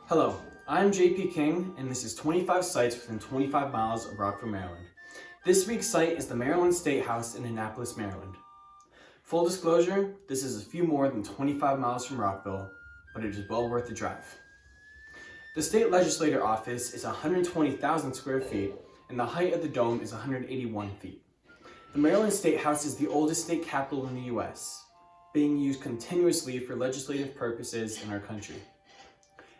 Hello, I'm JP King, and this is 25 sites within 25 miles of Rockville, Maryland. This week's site is the Maryland State House in Annapolis, Maryland. Full disclosure, this is a few more than 25 miles from Rockville, but it is well worth the drive. The state legislature office is 120,000 square feet, and the height of the dome is 181 feet. The Maryland State House is the oldest state capitol in the U.S., being used continuously for legislative purposes in our country.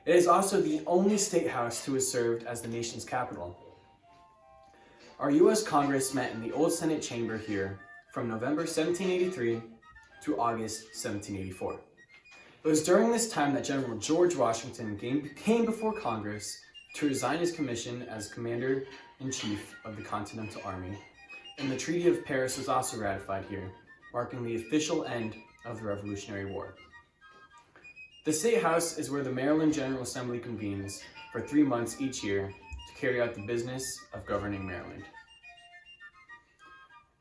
It is also the only state house to have served as the nation's capital. Our U.S. Congress met in the old Senate chamber here from November 1783 to August 1784. It was during this time that General George Washington came before Congress to resign his commission as Commander-in-Chief of the Continental Army, and the Treaty of Paris was also ratified here, marking the official end of the Revolutionary War. The State House is where the Maryland General Assembly convenes for 3 months each year to carry out the business of governing Maryland.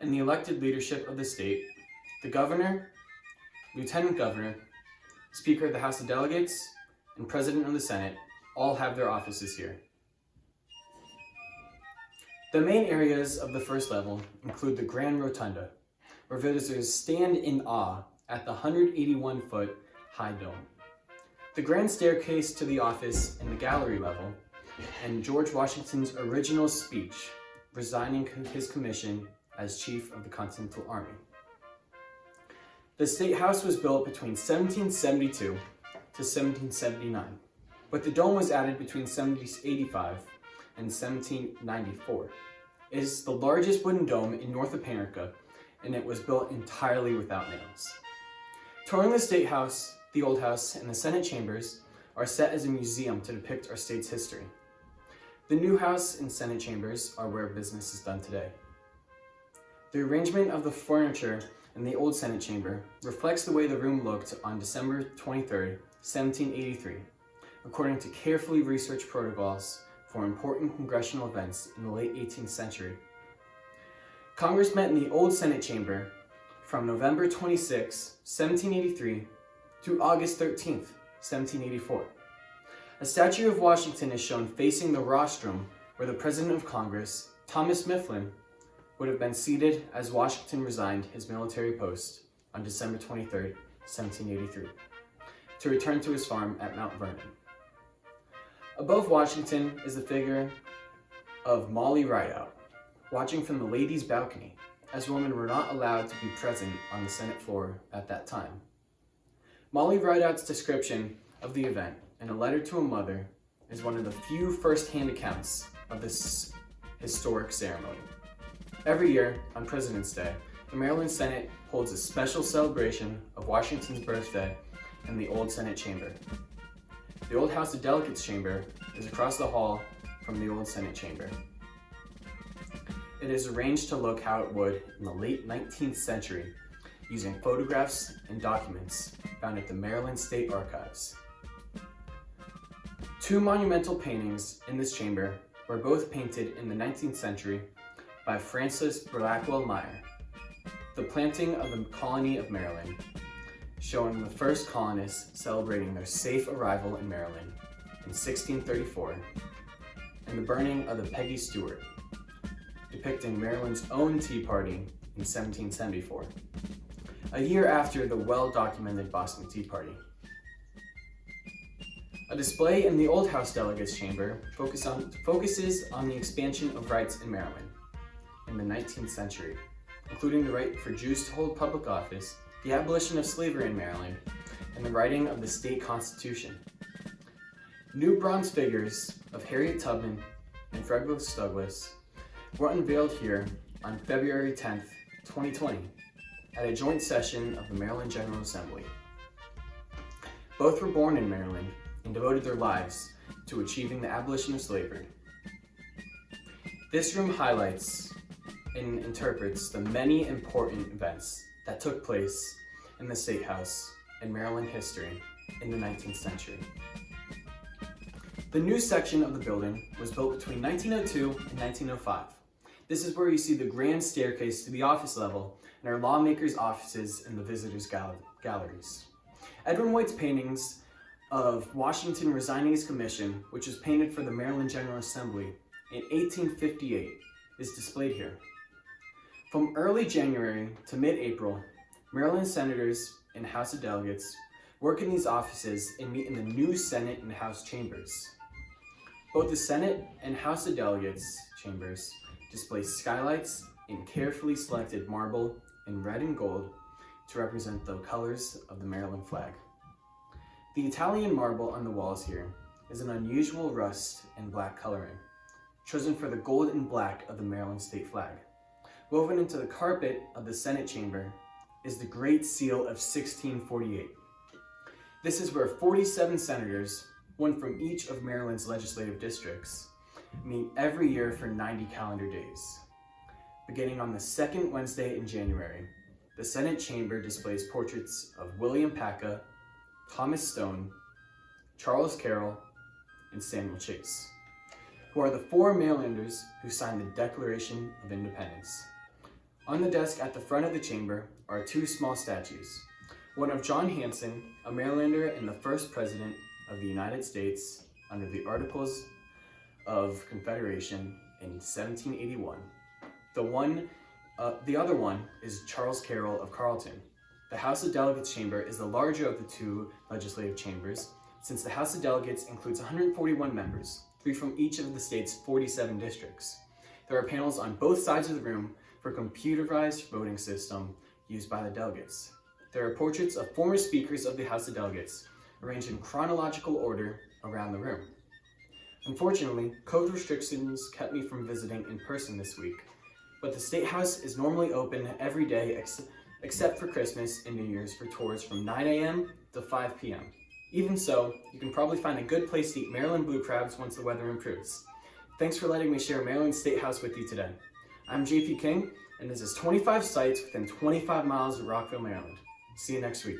In the elected leadership of the state, the governor, lieutenant governor, speaker of the House of Delegates, and president of the Senate all have their offices here. The main areas of the first level include the Grand Rotunda, where visitors stand in awe at the 181-foot high dome, the grand staircase to the office in the gallery level, and George Washington's original speech resigning his commission as Chief of the Continental Army. The State House was built between 1772 to 1779, but the dome was added between 1785 and 1794. It is the largest wooden dome in North America, and it was built entirely without nails. Touring the State House, the Old House, and the Senate chambers are set as a museum to depict our state's history. The new House and Senate chambers are where business is done today. The arrangement of the furniture in the old Senate chamber reflects the way the room looked on December 23, 1783, according to carefully researched protocols for important congressional events in the late 18th century. Congress met in the old Senate chamber from November 26, 1783 to August 13, 1784. A statue of Washington is shown facing the rostrum where the President of Congress, Thomas Mifflin, would have been seated as Washington resigned his military post on December 23, 1783, to return to his farm at Mount Vernon. Above Washington is the figure of Molly Rideout, watching from the ladies' balcony, as women were not allowed to be present on the Senate floor at that time. Molly Rideout's description of the event in a letter to a mother is one of the few first-hand accounts of this historic ceremony. Every year, on President's Day, the Maryland Senate holds a special celebration of Washington's birthday in the old Senate chamber. The old House of Delegates chamber is across the hall from the old Senate chamber. It is arranged to look how it would in the late 19th century, using photographs and documents found at the Maryland State Archives. Two monumental paintings in this chamber were both painted in the 19th century by Francis Blackwell Meyer. The planting of the colony of Maryland, showing the first colonists celebrating their safe arrival in Maryland in 1634, and the burning of the Peggy Stewart, depicting Maryland's own Tea Party in 1774, a year after the well-documented Boston Tea Party. A display in the Old House Delegates Chamber focuses on the expansion of rights in Maryland in the 19th century, including the right for Jews to hold public office, the abolition of slavery in Maryland, and the writing of the state constitution. New bronze figures of Harriet Tubman and Frederick Douglass were unveiled here on February 10, 2020, at a joint session of the Maryland General Assembly. Both were born in Maryland and devoted their lives to achieving the abolition of slavery. This room highlights and interprets the many important events that took place in the State House and Maryland history in the 19th century. The new section of the building was built between 1902 and 1905. This is where you see the grand staircase to the office level and our lawmakers' offices and the visitors' galleries. Edwin White's paintings of Washington resigning his commission, which was painted for the Maryland General Assembly in 1858, is displayed here. From early January to mid-April, Maryland senators and House of Delegates work in these offices and meet in the new Senate and House chambers. Both the Senate and House of Delegates chambers display skylights in carefully selected marble in red and gold to represent the colors of the Maryland flag. The Italian marble on the walls here is an unusual rust and black coloring, chosen for the gold and black of the Maryland state flag. Woven into the carpet of the Senate chamber is the Great Seal of 1648. This is where 47 senators, one from each of Maryland's legislative districts, meet every year for 90 calendar days. Beginning on the second Wednesday in January, the Senate chamber displays portraits of William Paca, Thomas Stone, Charles Carroll, and Samuel Chase, who are the 4 Marylanders who signed the Declaration of Independence. On the desk at the front of the chamber are 2 small statues, one of John Hanson, a Marylander and the first president of the United States under the Articles of Confederation in 1781. The other one is Charles Carroll of Carleton. The House of Delegates chamber is the larger of the 2 legislative chambers, since the House of Delegates includes 141 members, 3 from each of the state's 47 districts. There are panels on both sides of the room for a computerized voting system used by the delegates. There are portraits of former speakers of the House of Delegates, arranged in chronological order around the room. Unfortunately, COVID restrictions kept me from visiting in person this week, but the State House is normally open every day except for Christmas and New Year's for tours from 9 a.m. to 5 p.m. Even so, you can probably find a good place to eat Maryland blue crabs once the weather improves. Thanks for letting me share Maryland State House with you today. I'm JP King, and this is 25 sites within 25 miles of Rockville, Maryland. See you next week.